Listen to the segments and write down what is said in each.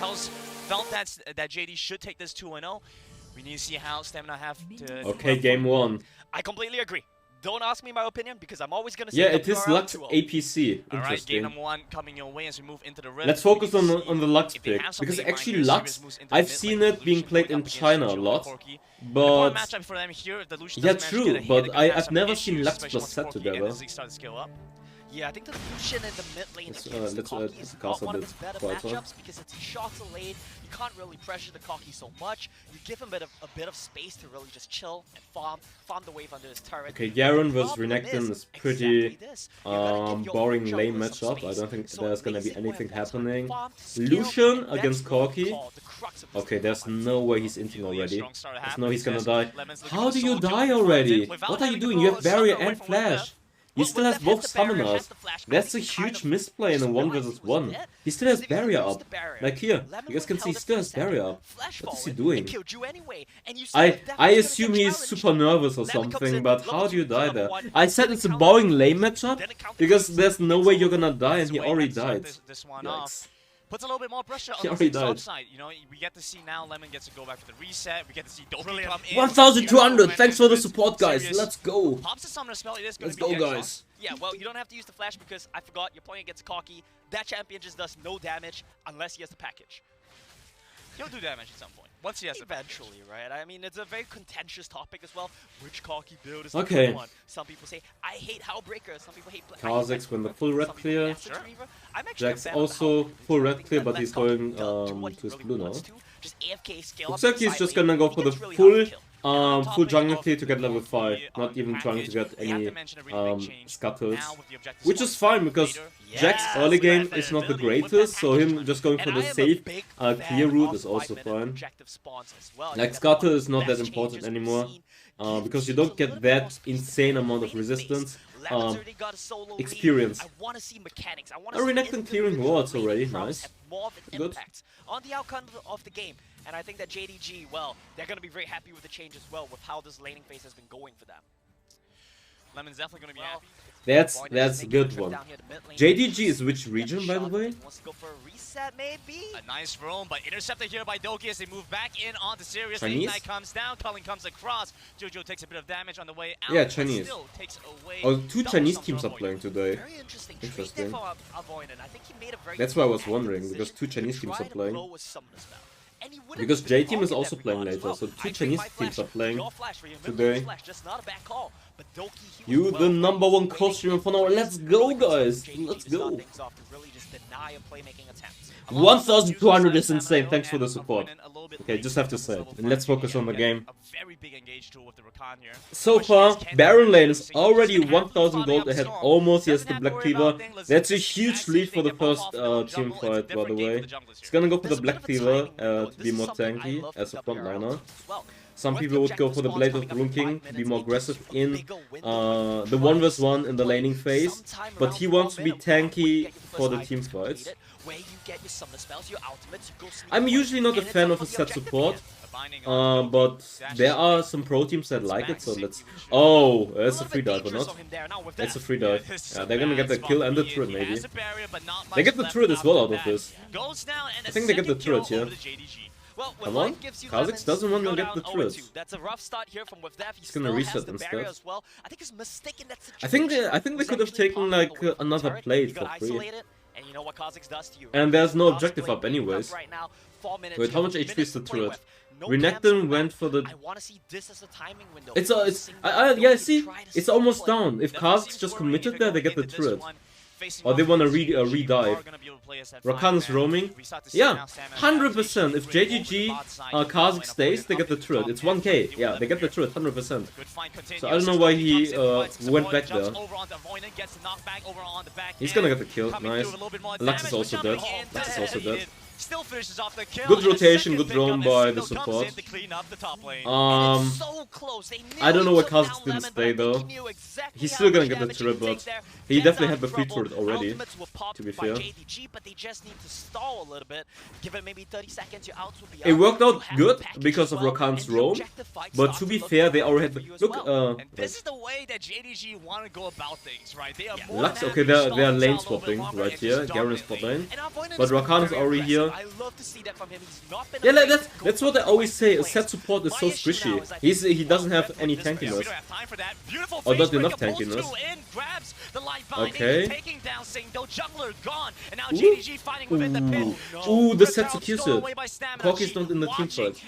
Themselves felt that JD should take this 2-0. We need to see how Stamina have to... Okay, game 1. I completely agree. Don't ask me my opinion because I'm always gonna say yeah, it is Lux APC. Alright, game number 1 coming your way as we move into the rift. Let's focus on the Lux pick, because actually Lux, I've seen it being played in China a lot, but yeah, true, but I've never seen Lux plus Set together. Yeah, I think the Lucian in the mid lane let's cast one a of bit his better quieter. matchups because it's shorter lane. You can't really pressure the Koki so much. You give him a bit of space to really just chill and farm the wave under his turret. Okay, Garen versus Renekton is pretty boring lane matchup. I don't think there's gonna be anything happening. Lucian against Corki. Okay, there's no way he's inting already. There's no he's gonna die. How do you die already? What are you doing? You have barrier and flash. He still has both summoners. That's a huge misplay in a 1 versus 1. He still has barrier up. Like here, you guys can see he still has barrier up. What is he doing? I assume he's super nervous or something, but how do you die there? I said it's a boring lane matchup, because there's no way you're gonna die and he already died. Yikes. Puts a little bit more pressure on the top side. You know, we get to see now Lemon gets to go back to the reset. We get to see Doki come in. 1,200! Thanks for the support, guys. Let's go. Pops the summoner spell. It is Let's go, guys. Yeah, well, you don't have to use the flash because I forgot you're playing against Koki. That champion just does no damage unless he has the package. He'll do damage at some point. Once he has eventually, right? I mean, it's a very contentious topic as well. Which Koki build is the good one? Some people say, I hate Wildrift. Some people hate... Kha'Zix win the full red clear. Jack's also full red clear, but he's going to his blue now. Looks like he's just gonna go for the full jungle clear to get level 5, not even trying to get any scuttles. Which is fine, because Jack's early game is not the greatest, so him just going for the safe clear route is also fine. Like, scuttle is not that important anymore, because you don't get that insane amount of resistance. Experience. Renekton clearing wards already, nice. Good. On the outcome of the game. And I think that JDG, well, they're going to be very happy with the change as well, with how this laning phase has been going for them. Lemon's definitely going to be happy. That's a good one. JDG is which region, by the way? Wants to go for a reset, maybe? A nice roam, but intercepted here by Doki as they move back in onto Sirius. Ignite comes down, Culling comes across. Jojo takes a bit of damage on the way out. Yeah, Chinese. Oh, 2 Chinese teams are playing today. Very interesting. That's why I was wondering, because 2 Chinese teams are playing. Because J team is also playing later, so 2 Chinese teams are playing today. You the #1 co-streamer for now. Let's go, guys. Let's go. 1,200 is insane. Thanks for the support. Okay, just have to say it. And let's focus on the game. So far, Baron lane is already 1,000 gold ahead. Almost, yes, the Black Cleaver. That's a huge lead for the first team fight, by the way. He's gonna go for the Black Cleaver to be more tanky as a frontliner. Some people would go for the Blade of Rune King to be more aggressive in the 1 vs 1 in the laning phase, but he wants to be tanky for the team fights. I'm usually not a fan of a set support, but there are some pro teams that like it, so let's... Oh, that's a free dive or not? That's a free dive. Yeah, they're gonna get the kill and the turret maybe. They get the turret as well out of this. I think they get the turret here. Come on, Kha'Zix doesn't want to get the turret. He's gonna reset instead. I think they could have taken like another plate for free. And there's no objective up anyways. Wait, how much HP is the turret? Renekton went for the... Yeah, see? It's almost down. If Kha'Zix just committed there, they get the turret. Or they want to re-dive. Rakan is roaming. Yeah, 100%. If JDG Kha'Zix stays, they get the turret. It's 1k. Yeah, they get the turret, 100%. So I don't know why he went back there. He's gonna get the kill. Nice. Lux is also dead. Lux is also dead. Still finishes off the kill. Good rotation, good roam by the support. I don't know why Kha'Zix didn't stay though. He's still gonna get the turret, but he definitely had the free turret already, to be fair. It worked out good because of Rakan's roam, but to be fair, they already had the... Look, this is the way that JDG want to go about things, right? They are Lux, okay, they're lane swapping right here. Garen is bot lane. But Rakan is already here. I love to see that from him. He's not been that's what I always say. A set support is so squishy. He doesn't have any tankiness. Or not enough tankiness. Okay. Ooh, the set's executed. Corki's not in the team fight.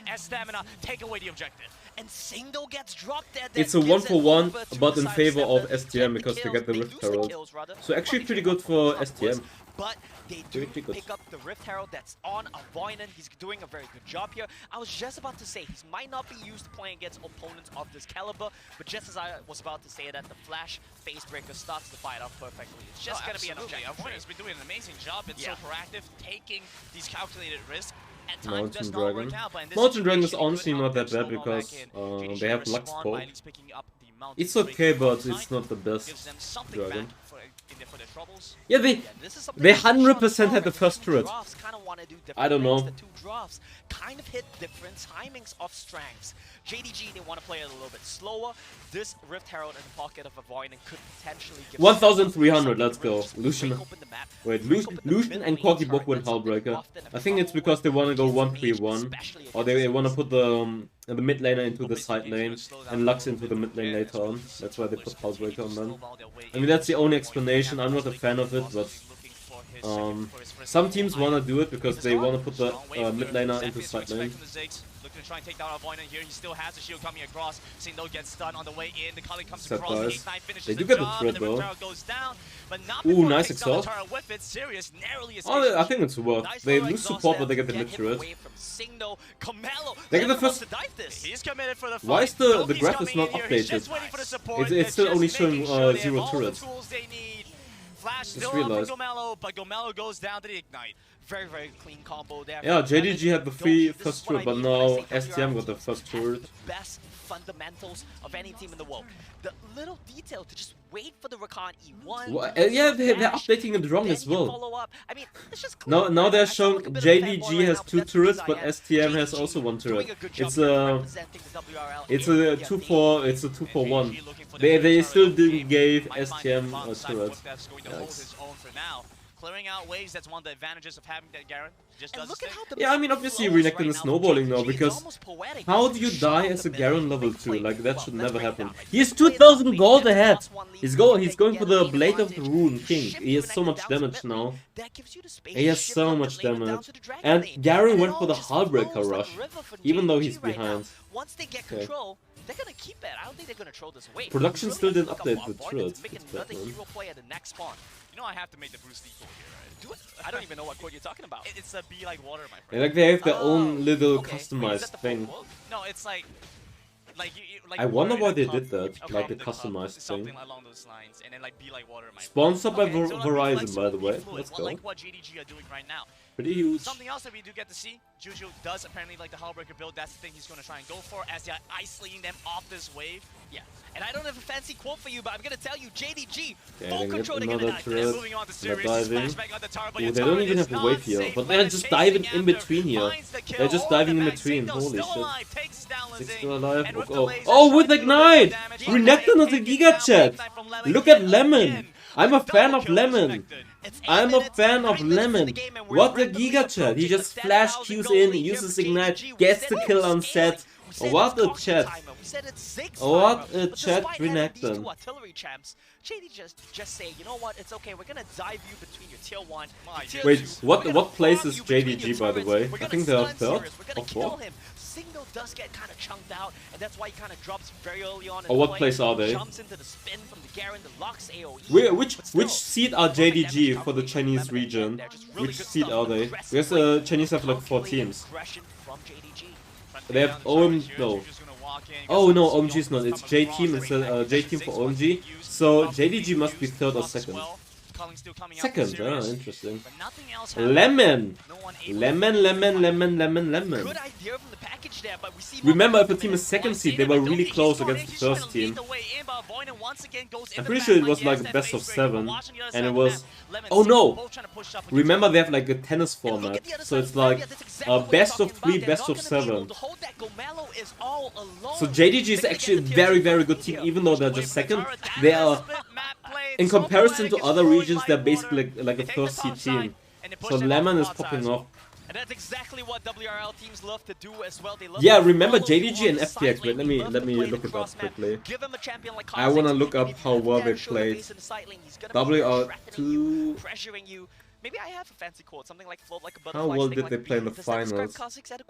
And Singdo gets dropped there. It's a 1-for-1, but in favor of STM because they get the Rift Herald. So actually pretty good for STM. But they do pick up the Rift Herald that's on Avoinen. He's doing a very good job here. I was just about to say, he might not be used to playing against opponents of this caliber, but just as I was about to say that, the Flash Phase Breaker starts the fight off perfectly. It's just going to be an objective. Avoinen's been doing an amazing job. It's so proactive, taking these calculated risks. Mountain Dragon. Mountain Dragon is honestly not that bad because they have Lux Poke. It's okay, but it's not the best dragon. Yeah, they 100% had the first turret. I don't know. Kind of hit different timings of strengths. JDG, they want to play it a little bit slower. This Rift Herald in the pocket of Avoinen could potentially give 1,300, let's go. Lucian. Wait, Lucian and Corki both went Hullbreaker. I think it's because they want to go 1-3-1. Or they want to put the mid laner into the side lane and Lux into the mid lane later on. That's why they put Hullbreaker on them. I mean, that's the only explanation. I'm not a fan of it, but some teams want to do it because they want to put the mid laner into side lane. Looking to try and take down Avoinen here. He still has the shield coming across. Singdo gets stunned on the way in. The Kali comes across. They do get the turret though. Ooh, nice exhaust. Oh, I think it's worth. They lose support, but they get the mid turret. They get the first. Why is the graphics not updated? It's still only showing 0 turrets. Flash still on for Gomelo, but Gomelo goes down to the Ignite. Very, very clean combo there. Yeah, JDG had the first turret, but now STM got the first turret. Best fundamentals of any team in the world. The little detail to just wait for the Rakan E1. Well, yeah, they're updating it wrong as well. I mean, it's just now they're showing JDG has 2 turrets, but STM has also 1 turret. It's a 2-for-1. They still didn't give STM a turret. Yikes. Clearing out waves, that's one of the advantages of having that Garen. Just does yeah, I mean, obviously Renekton is snowballing now, because how do you die as a Garen level 2? Like, that should never happen. He has 2,000 gold ahead! He's going for the Blade of the Rune King. He has so much damage now. He has so much damage. And Garen went for the Hullbreaker rush, even though he's behind. Once they get control, they're gonna keep it. I don't think they're gonna throw this away. Production still didn't update the turret. You know I have to make the Bruce Lee quote here, right? Do it. I don't even know what quote you're talking about. It's a be like water, my friend. Yeah, like they have their own little customized thing. No, it's like I wonder why they did that, like the customized thing. Something along those lines, and then like be like water, my friend. Sponsored by Verizon, by the way. Let's go. Like what JDG are doing right now. Pretty huge. Something else that we do get to see, Juju does apparently like the Hullbreaker build. That's the thing he's going to try and go for as they're isolating them off this wave. Yeah, and I don't have a fancy quote for you, but I'm going to tell you, JDG, full control another turret. Moving on to series, Ooh, they don't even have a wave here, but they're just diving in between here. They're just diving in between, holy shit. 6 alive, oh, with Ignite! Renekton has a Giga Chat! Look at Lemon! I'm a fan of Lemon! I'm a fan of Lemon. What a Giga Chat! He just flash Qs in, uses Ignite, gets the kill on set. What a chat! What a chat, Renekton. JD just say, you know what, it's okay, we're gonna dive you between your tier 1. Wait, what place is JDG, by the way? I think they're third or fourth. Singdo does get kind of chunked out, and that's why he kind of drops very early on. Oh, what place are they? Jumps into the spin from the Garen, the Lux AoE. Which seed are JDG for the Chinese region? Which seed are they? Because the Chinese have like 4 teams. They have no. Oh no, OMG is not. It's J team. It's J team for OMG. So JDG must be third or second. Second, interesting. Lemon! Lemon. Remember, if a team is second seed, they were really close against the first team. I'm pretty sure it was like best of 7, and it was... Oh no! Remember, they have like a tennis format, so it's like best of 3, best of 7. So JDG is actually a very, very good team, even though they're just second. They are... In comparison to other regions, they're basically like a first seed team. So Lemon is popping off. And that's exactly what WRL teams love to do as well. They love remember JDG and FPX? Wait, let me look it up quickly. Give him a champion like I wanna look up how well they played. WR2. Pressuring you. Maybe I have a fancy quote, something like float like a butterfly. How well did they play in the finals?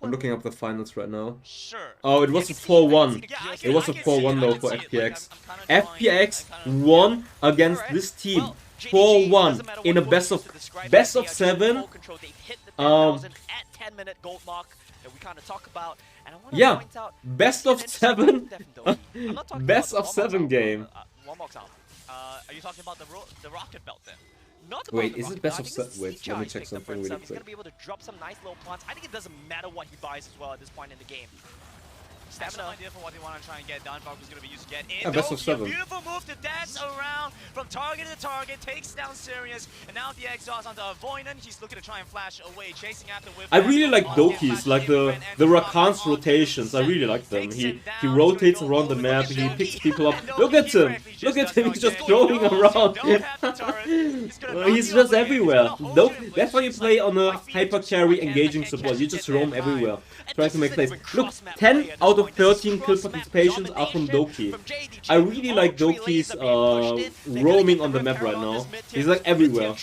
I'm looking up the finals right now. Sure. Oh, it was a 4-1. It was a 4-1 though for FPX. FPX won against this team 4-1 in a best of 7. Yeah, best of 7. Best of 7 game. Are you talking about the rocket belt then? Wait, is it best of 7? Wait, let me check something really quick. He's gonna be able to drop some nice little plants. I think it doesn't matter what he buys as well at this point in the game. I have no idea for what they want to try and get done. Falco's going to be used to get in. Yeah, best of 7. Beautiful move to dance around from target to target, takes down Sirius, and now the exhaust onto Avoinan. He's looking to try and flash away, chasing after with. I really like Doki's, like the Rakan's rotations. I really like them. He rotates around the map. He picks people up. Look at him! Look at him! He's just throwing around. He's just everywhere. That's why you play on a hyper carry engaging support. You just roam everywhere, trying to make plays. Look, 10 out of 13 kill participations are from Doki. I really like Doki's roaming on the map right now. He's like everywhere.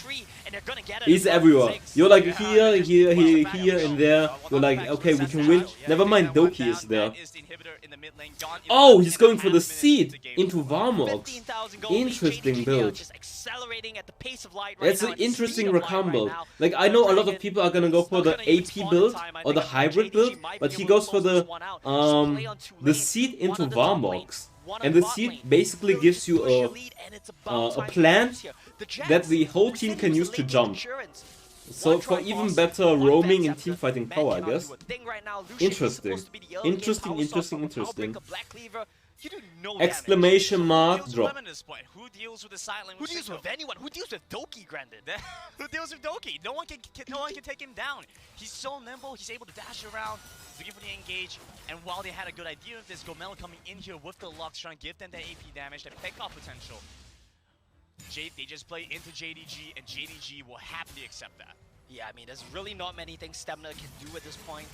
He's everywhere. You're like here, here, and there. You're like, okay, we can win. Never mind, Doki is there. Oh, he's going for the seed into Varmox. Interesting build. It's an interesting Rakan build. Like, I know a lot of people are gonna go for the AP build or the hybrid build, but he goes for the seed into Varmox. And the seed basically gives you a plant that the whole team can use to jump. So for even better roaming and teamfighting power, I guess. Interesting. Interesting. Exclamation mark drop. Who deals with the silent? Who deals with anyone? Who deals with Doki, Grandin? Who deals with Doki? No one can take him down. He's so nimble. He's able to dash around, looking for the engage. And while they had a good idea of this, Gomel coming in here with the Lux, trying to give them that AP damage, that pick-off potential. They just play into JDG, and JDG will happily accept that. Yeah, I mean, there's really not many things Stamina can do at this point.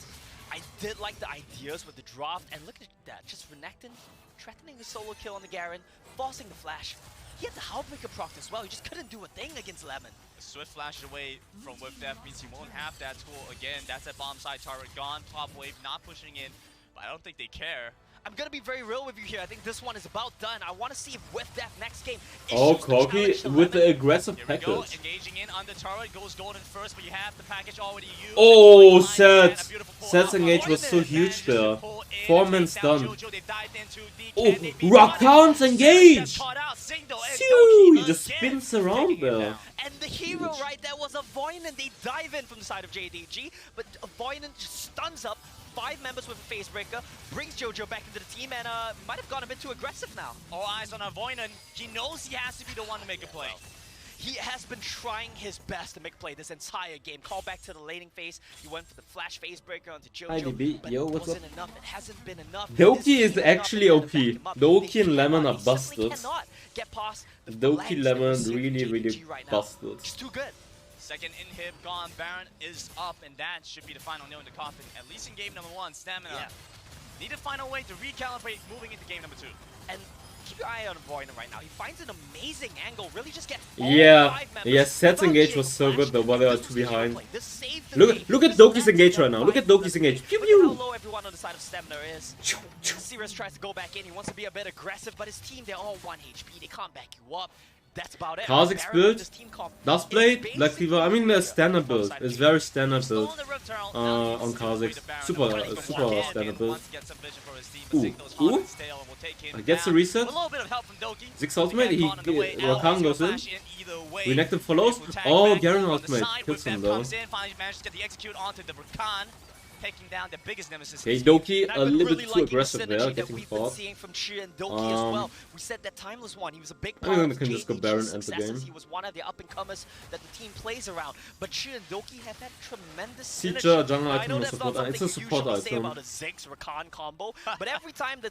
I did like the ideas with the draft, and look at that, just Renekton threatening the solo kill on the Garen, forcing the flash. He had the Hellbreaker proc as well, he just couldn't do a thing against Lemon. A swift flash away from Whip Death means he won't have that tool again. That's a bomb side turret gone, top wave not pushing in, but I don't think they care. I'm gonna be very real with you here. I think this one is about done. I want to see if with that next game. Oh, Corky with the aggressive package. Engaging in on the turret, goes golden first, but you have the package already used. Oh, Set's engage was so huge there. 4-man stun. Oh, Rakan's engage! Phew, he just spins around there. And the hero right there was Avoinan. They dive in from the side of JDG, but Avoinan just stuns up 5 members with a face breaker, brings Jojo back into the team, and might have gone a bit too aggressive now. All eyes on Avoinan. He knows he has to be the one to make a play. He has been trying his best to make play this entire game. Call back to the laning phase. He went for the flash phase breaker onto Jojo, but it wasn't enough. It hasn't been enough. Doki is actually OP. Doki and Lemon are busted. Doki Lemon really busted. Just too good. Second inhib gone, Baron is up, and that should be the final nail in the coffin. At least in game number 1, Stamina. Yeah. Need to find a way to recalibrate moving into game number 2. And keep your eye on Avoinan right now. He finds an amazing angle, really just gets Set's engage was so good though, while they are 2 behind. Look at Doki's engage right now. Look at Doki's engage. Pew pew! Look how low everyone on the side of Stamina is. Sirius tries to go back in. He wants to be a bit aggressive, but his team, they're all 1 HP. They can't back you up. That's about it. Kha'Zix build, does play Black Cleaver. I mean, the standard build. It's very standard build on Kha'Zix. Super standard build. Ooh. Gets the reset. 6 ultimate. Rakan goes in. Renekton follows. Oh, Garen ultimate kills him though. Taking down the biggest nemesis. Okay, Doki a little bit too aggressive there, getting fought. We said that Timeless one. He was a big part I can just go Baron end the game. He was one of the up-and-comers that the team plays around. But Shi and Doki have had tremendous Siege jungle item or support item. It's a support item. About a Ziggs Rakan combo, but every time the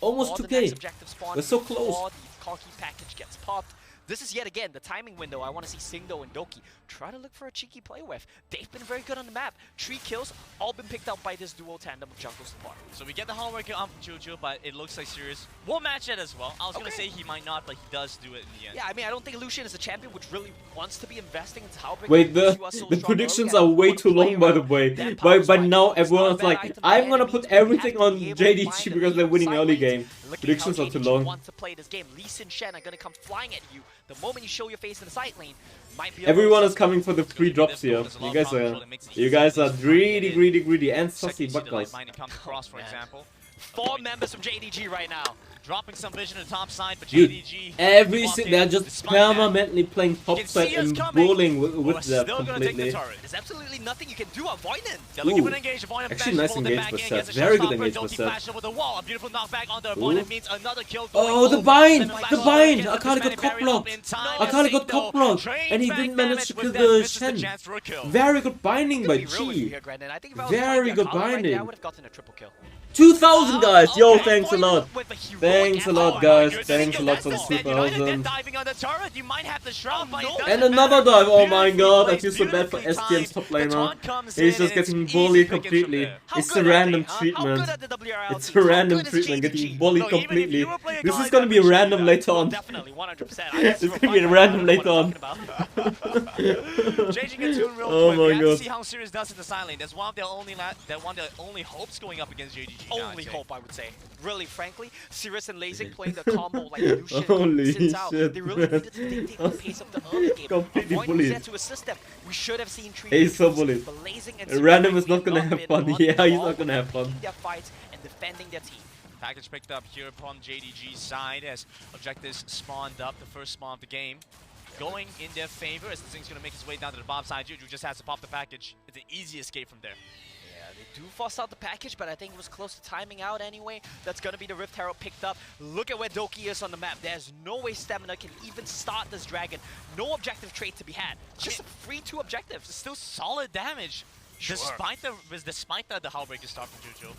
Almost 2K. We're so close. The Corki package gets popped. This is yet again the timing window. I want to see Singdo and Doki try to look for a cheeky play with. They've been very good on the map. 3 kills, all been picked up by this duo tandem of jungle support. So we get the Hallmark on from Juju, but it looks like Sirius will match it as well. I was going to say he might not, but he does do it in the end. Yeah, I mean, I don't think Lucian is a champion which really wants to be investing into Hallmark. Wait, the predictions are way too long, by the way. By now, everyone's like, I'm gonna put everything on JDG because they're winning early game. Predictions are too long. Want to play this game. Lee Sin Shen are gonna come flying at you the moment you show your face in the side lane. Everyone is coming for the free drops here. You guys are greedy and sussy butt guys. For example. 4 members from JDG right now. Dropping some vision to the top side, but Dude, JDG... they're just permanently playing top side and bowling with that completely. There's absolutely nothing you can do on Voinen. Actually, nice engage with Seth. Very good engage with Seth. Oh, the bind! The bind! Akali got cop blocked. Akali got cop blocked. And he didn't manage to kill the Shen. Very good binding by Chi. Very good binding. 2,000 guys! Yo, thanks a lot. Thanks a lot, guys. Thanks a lot for the 2,000. And another dive. Oh my god, I feel so bad for STM's top laner. He's just getting bullied completely. It's a random treatment. It's a random treatment, getting bullied completely. This is gonna be random later on. Definitely, 100%. It's gonna be random later on. Changing a tune real oh quick. my We have god. to see how Sirius does in the side lane. That's one of the only hopes going up against JDG. Only hope, I would say. Really, frankly, Sirius and Lasing playing the combo like Lucian Holy sits out. shit, They really needed to dictate the pace of the early game. Completely Avoid bullied. there to assist them. We should have seen 3 He's so bullied. but Lasing and Sirius Random is frankly not gonna have have been fun. on Yeah, the he's ball, not gonna have fun. winning their fights and defending their team. Package picked up here upon JDG's side as objectives spawned up, the first spawn of the game. Going in their favor as this thing's going to make its way down to the bottom side. Juju just has to pop the package. It's an easy escape from there. Yeah, they do force out the package, but I think it was close to timing out anyway. That's going to be the Rift Herald picked up. Look at where Doki is on the map. There's no way Stamina can even start this dragon. No objective trait to be had. Just free 2 objectives. Still solid damage. Sure. Despite the Hallbreaker start from Juju.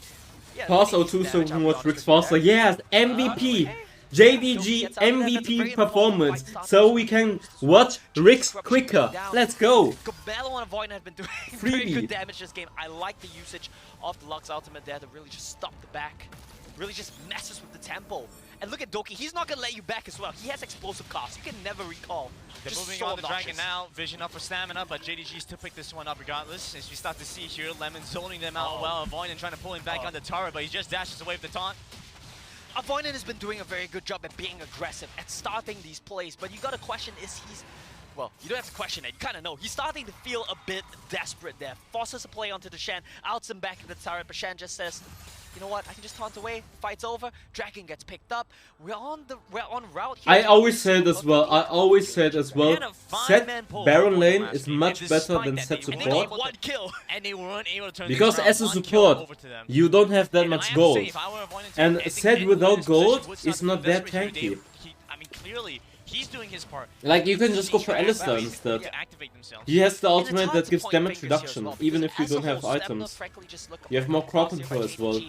Yeah, Pass 02 so we can watch Rick's faster. Yes, MVP. JDG MVP performance. So we can watch Rick's quicker. Let's go. Gobello on a Void have been doing Freebie. very good damage this game. I like the usage of the Lux ultimate there to really just stop the back. Really just messes with the tempo. And look at Doki, he's not gonna let you back as well. He has explosive costs. You can never recall. They're Just moving so on the obnoxious. dragon now, vision up for stamina, but JDG still pick this one up regardless. As we start to see here, Lemon zoning them out well, avoiding trying to pull him back on the turret, but he just dashes away with the taunt. Avoidant has been doing a very good job at being aggressive, at starting these plays, but you gotta question is he's... Well, you don't have to question it, you kinda know. He's starting to feel a bit desperate there. Forces a play onto the Shen, outs him back in the turret, but Shen just says, you know what, I can just taunt away, fight's over, Dragon gets picked up, we're on route here. I always said as well, set Baron lane is much better than set support. And they weren't able to turn Because as a support, you don't have that much gold. And set without gold is not that tanky. I mean, clearly, he's doing his part. Like, you can just go for Alistar instead. To activate themselves. He has the ultimate that gives damage reduction, even if you don't have items. You have more crowd control as well.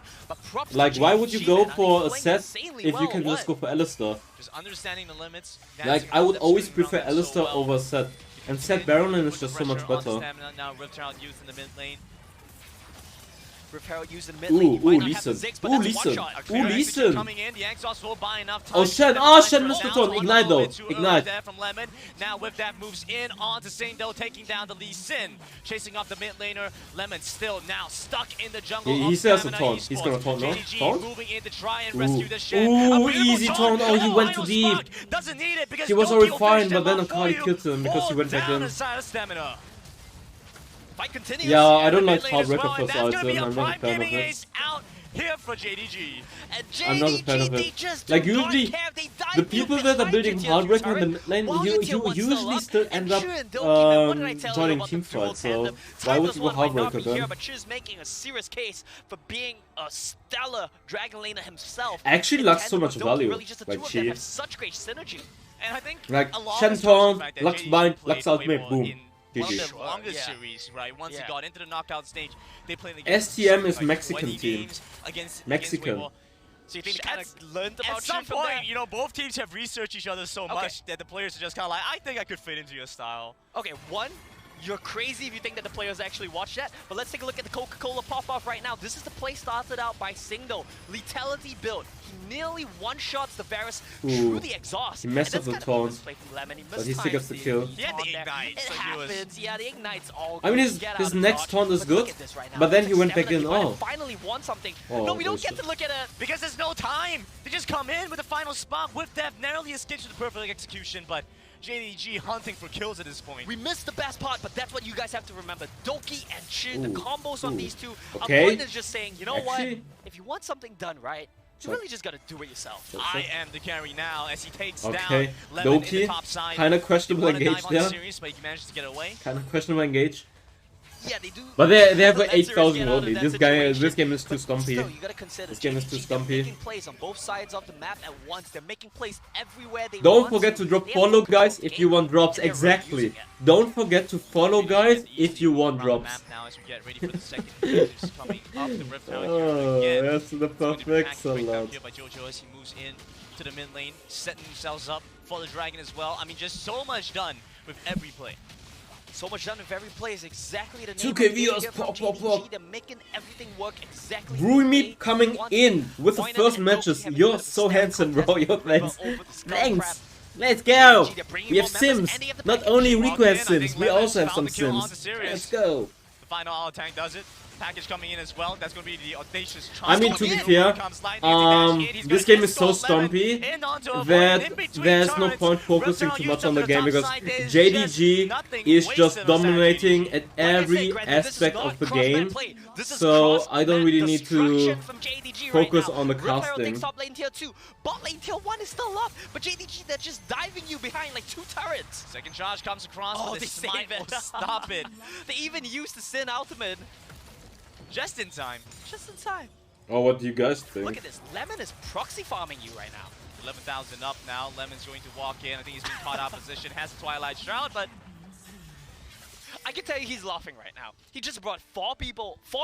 Like, why would you go for a set if you can just go for Alistar? Just understanding the limits. Like, I would always prefer Alistar over set. And set Baron lane is just so much better. Now Rift Herald used in the mid lane. Rift Herald used in mid lane. Ooh, Lee Sin. Ooh, Lee Sin. Ooh, Lee Sin. Oh, Shen. Oh, Shen missed the taunt. Ignite though. Ignite. From Lemon. Now with that moves in onto Singdo, taking down the Lee Sin. Chasing off the mid laner. Lemon still now stuck in the jungle. He still has a taunt. He's gonna taunt now. Taunt? Moving in to try and rescue the Shen. Ooh, easy taunt. Oh, he went too deep. Doesn't need it because He was already fine, but then Akali killed him because he went back in. Yeah, I don't like Darkbreaker first item. I'm not a fan of it. Here for JDG. I'm not a fan of it. Like, usually, the people that are building Darkbreaker in the mid lane, you usually still end up joining teamfights, so why would you go Darkbreaker then? But Chiz making a serious case for being a stellar dragon laner himself. I actually lack so much value, like Chi. Have such great synergy. And I think like, Shen taunt, Lux bind, Lux ultimate, boom. One of the longest series, right? Once he got into the knockout stage, they played the STM is Mexican team. against Mexican. So you think they kind of learned about at some from point, there? you know, both teams have researched each other so much that the players are just kind of like, I think I could fit into your style. Okay, one, you're crazy if you think that the players actually watch that, but let's take a look at the Coca-Cola pop-off right now. This is the play started out by Singdo. Lethality build. He nearly one-shots the Varus through the exhaust. He messed up the taunt, but he still gets the kill. He had the ignite, it so happens. Yeah, the ignite's all I mean, his next taunt is good, but then he went back in. Oh, finally won something. Oh, No, we don't get to look at it. because there's no time. They just come in with the final spot with Death, narrowly escapes with the perfect execution, but JDG hunting for kills at this point. We missed the best part, but that's what you guys have to remember. Doki and Chi, the combos of these two. Okay. Our point is just saying, you know what? Actually, If you want something done right, you really just gotta do it yourself. I am the carry now as he takes down okay. Lemon in the Doki, top side. kind of questionable engage there. Series, but he manages to get away. Kind of questionable engage. Yeah, they do. But they have let 8,000 Zerus only. get out of This that game is too situation. But stumpy. still, you gotta consider This game is too JDG, they're stumpy. making plays on both sides of the map at once. They're making plays everywhere they Don't want forget to drop They have follow, control guys, of the if you game, want drops. and they're Exactly. using it. Don't forget to follow, guys, if you want Around the drops. map now as we get ready for the second phase, who's coming up the rift tower here Oh, again. that's the It's going to be perfect packed right down salad. here by JoJo as he moves in to the mid lane, setting themselves up for the dragon as well. I mean, just so much done with every play. So much done with every play is exactly the 2K name of viewers, the game from pop, pop, JDG. pop. They're making everything work exactly Brewmeep coming in with the first matches. You're so handsome, bro. You're thanks. Thanks. Let's go. We have Sims. Not only Rico has Sims, we also have some Sims. Let's go. The final auto tank does it. Package coming in as well. That's going to be the audacious. I mean, to be fair, this game is so stumpy that there's no point focusing too much on the game because JDG is just dominating at every aspect of the game. So I don't really need to focus on the casting. Top lane tier 2, bot lane tier 1 is still up, but JDG, they're just diving you behind like 2 turrets. Second charge comes across. Oh, but they the smite save it. will stop it. They even used the Sin ultimate. Just in time. Just in time. Oh, what do you guys think? Look at this. Lemon is proxy farming you right now. 11,000 up now. Lemon's going to walk in. I think he's been caught out of position. Has the Twilight Shroud, but I can tell you he's laughing right now. He just brought 4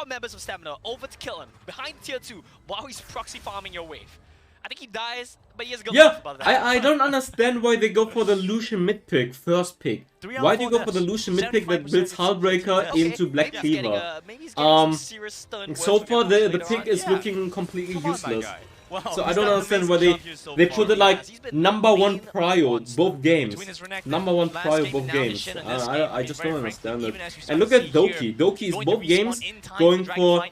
members of Stamina over to kill him behind tier 2 while he's proxy farming your wave. I think he dies, but he has a good laugh about that. I don't understand why they go for the Lucian mid pick, first pick. Why do you go for the Lucian mid pick that builds Hullbreaker into Black Cleaver? So far the pick is looking completely useless. So I don't understand why they put it like #1 prio both games. #1 prio both games. I just don't understand it. And look at Doki. Doki is both games going for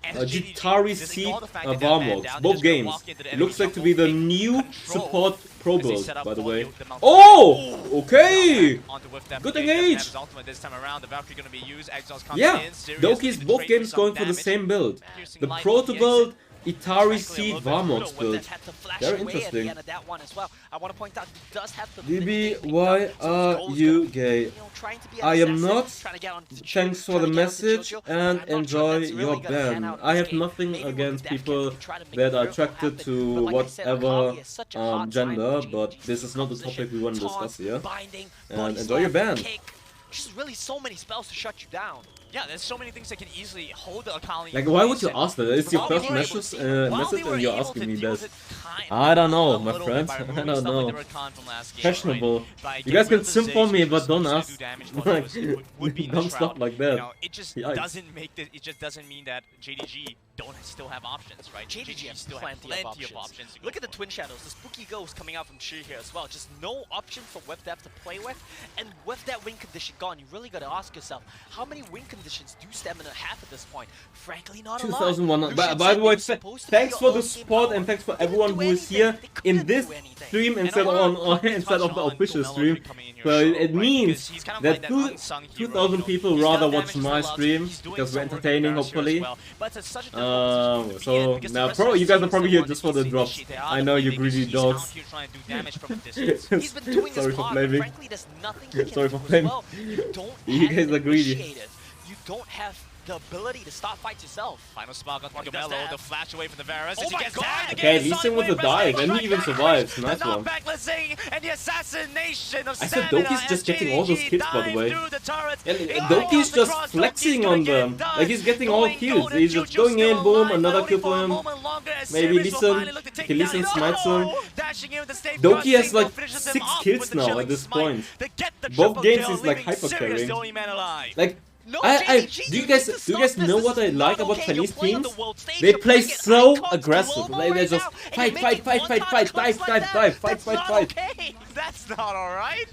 Gitari Seed Varmox, both games. It looks like to be the new support pro build, by the way. Oh! Okay! Good engage! Yeah, Doki's both games going for the same build. The proto build, Itari Seed Varmox build. Very interesting. I want to point out he does have the DB, why are you gay? I am not. Thanks for the message and enjoy your ban. I have nothing against people that are attracted to whatever gender, but this is not the topic we want to discuss here. And enjoy your ban. Just really so many spells to shut you down. Yeah, there's so many things that can easily hold the Akali. Like, why would you ask that? It's your first message and you're asking me this. I don't know, my friend. I don't know. Questionable. You guys can simp for me, but don't ask. Don't stop like that. It just doesn't make this. It just doesn't mean that JDG don't still have options, right? JDG has still plenty have of options. Look at the Twin Shadows, the Spooky Ghost coming out from Chi here as well. Just no option for Whip Depth to play with. And with that win condition gone, you really got to ask yourself, how many win conditions do Stamina have at this point? Frankly, not a lot. 2001. By the way, thanks for the support and thanks for everyone who is here in this stream instead of the official stream. But it means that 2,000 people rather watch my stream because we're entertaining, hopefully. So now, you guys are probably here just for the drops. I know you greedy dogs. Sorry for blaming. Sorry for blaming. You guys are greedy. you don't have the ability to start fights yourself. Final spot on Gomelo, the flash away from the Varus. Oh my god! Okay, Lee Sin with the dive, and he even survives. Nice one. And the assassination of I said Doki's just getting all those kills, by the way. Yeah, Doki's just flexing on them. Like, he's getting all kills. He's just going in, boom, another kill for him. Maybe Lee Sin. Okay, Lee Sin smites him. Doki has like 6 kills now at this point. Both games he's like hyper carrying. Like, do you guys know what I like about Chinese teams? They play so aggressive. Like, they just fight, dive. That's not alright.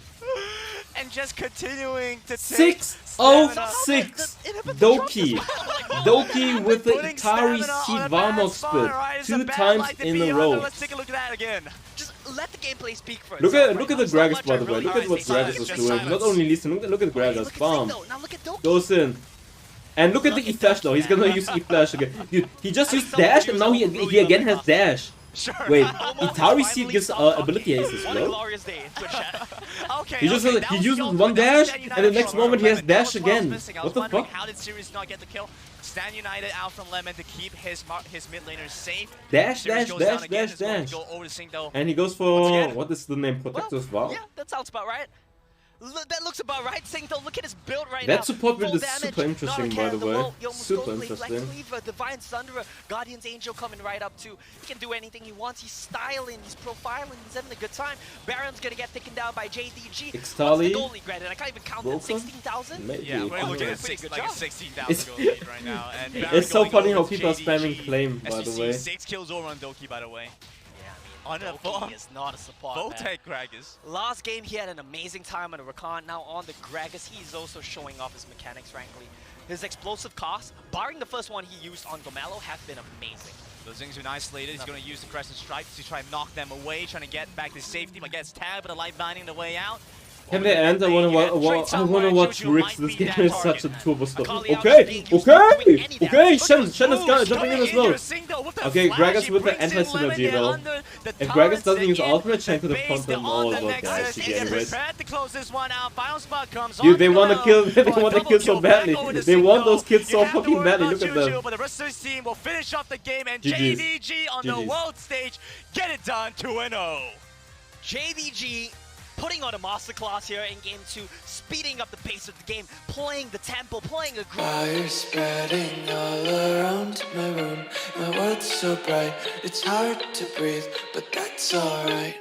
And just continuing to 6-0-6 Doki. Doki with the Itari Seed Varmok split 2 times in a row. Let's take a look at that again. Just let the gameplay speak for Look itself. at the Gragas, by the way. Look at what Gragas is doing. Not only Lee Sin, look at Gragas. Bam. Goes in. And look at the E-Flash though. He's gonna use E-Flash again. Dude, he just used dash and now he again has dash. Wait, Itari Seed gives ability haste as well? He uses one dash and the next moment he has dash again. What the fuck? How did Sirius not get the kill? Stand United out from Lemon to keep his mid laners safe. Dash. And he goes for, what is the name? Protector's Vow? Yeah, that sounds about right. That looks about right, Singto. Look at his build right now. That support build is super interesting, by the way. Super interesting. Like Cleaver, Divine Thunderer, Guardian's Angel coming right up too. He can do anything he wants. He's styling, he's profiling, he's having a good time. Baron's gonna get taken down by JDG. Ixtali. Goalie granted. I can't even count that. 16,000? Yeah, we're looking at 16,000 goal lead right now. And it's so funny how people are spamming claim, by the way. 6 kills over on Doki, by the way. Doki is not a support, Both take Gragas. Last game, he had an amazing time on the Rakan. Now on the Gragas, he's also showing off his mechanics, frankly. His explosive costs, barring the first one he used on Gomelo, have been amazing. Those things are isolated. He's going to use the Crescent Strike to try and knock them away, trying to get back to safety, but gets tagged, but a light binding the way out. Can they end? I wanna watch Rix. This game is such a turbo stuff. Okay, Shen is jumping in as well. Okay, Gragas with the anti-synergy though. If Gragas doesn't use ultimate, Shen could have pumped them all about guys. Anyways. Dude, they wanna kill so badly. They want those kills so fucking badly. Look at them. But the rest of his team will finish off the game, and JDG on the world stage get it done 2-0. JDG putting on a masterclass here in Game 2, speeding up the pace of the game, playing the tempo, playing a groove. Fire spreading all around my room. My world's so bright, it's hard to breathe, but that's alright.